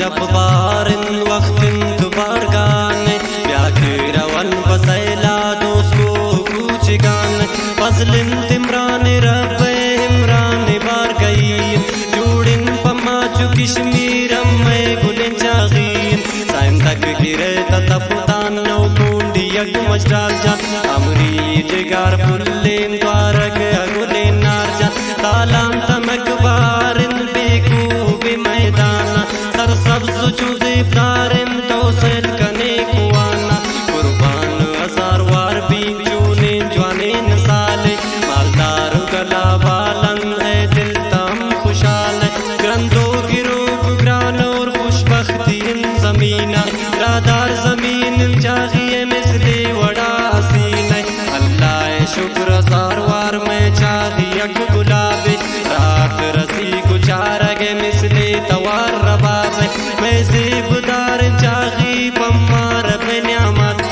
जब बारिन वक्तिन दुबार गाने व्याकरवन बसैला दोस्तो कुछ गान फजलिन तिमरान रब इमरान बार गई जोड़िन पमा चु कश्मीर में गुलिन जागीन साइन तक गिरे तपतान नौ कुंडी यक मजडाल जा अमरी जगार फुल्लेन द्वारक अगुलेन नार जा तालाम तमक बारिन बेकूबी मैदाना सर सब्ज चुजे दारिन तो सैल कने कुआना कुर्बान हजार वार बीन चूने जवाने साले मालदार गला बालन है दिल तम खुशाल ग्रंथों की रूप ग्रान और खुशबख्ती इन जमीना रादार जमीन चाहिए मिसले वड़ा हसीन अल्लाह शुक्र हजार वार में चाहिए गुलाबे रात रसी गुचारगे मिसले तवार रबाब मैं ज़ेबदार चाही पम्मार न्यामत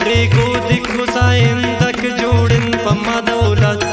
रेको दिख हुसैन तक जोड़न पम्मा दौलत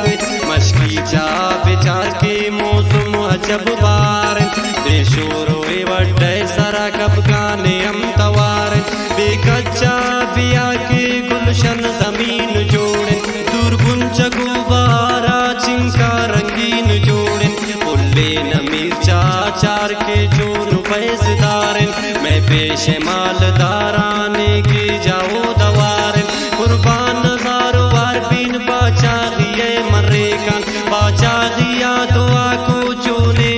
मशकी चा बेचार के मौसम अजब बार देशोरो वड्डे सरा कब गाने हम तवार बेकच्चा बिया के गुलशन जमीन जोड़न दुर्गुन चगुबारा चिंका रंगीन जोड़न पुल्ले नमीर चार के जोन पैसदारन मैं पेश मालदाराने की जाओ दवारन कुर्बान हजारों वार बीन बाचागिए मर्रे कान बाचागिया दुआ को चोने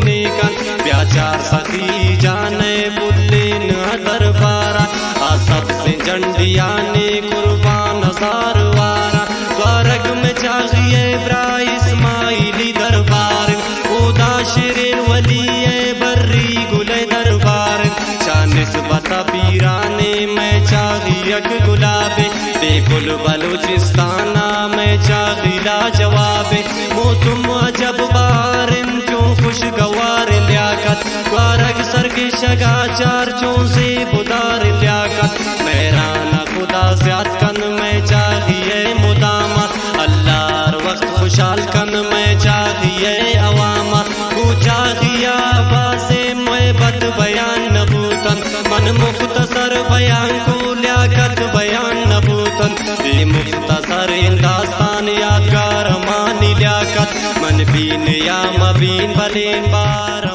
नेकान ब्याचार सखी जाने बुल्लेन दरबारा आ सबसे जंडिया ने कुर्बान हजार वारा द्वारक में चाहिए ब्रा इस्माइली दरबार ओदा शेर वली बर्री गुले दरबार शानिस बता पीराने में चाहिए गुलाबे बेकुल बलूचिस्ताना में चाहिए जवाबे मौसम अजब बारिन चो खुशगवार लियाकत द्वारक सर के शगा चार चो से बुदार लियाकत मेहराना खुदा ज़्याद कन में चाहिए मुदामा अल्लाह वक्त खुशाल कन में चाहिए अवामा चाहिए बासे मोहब्बत बयान नबूतन मन मुख्तसर बयान को लियाकत बयान नबूतन बे मुख्तसर दास्तान यादगार मानी लियाकत मन बीन या मबीन भलेन बार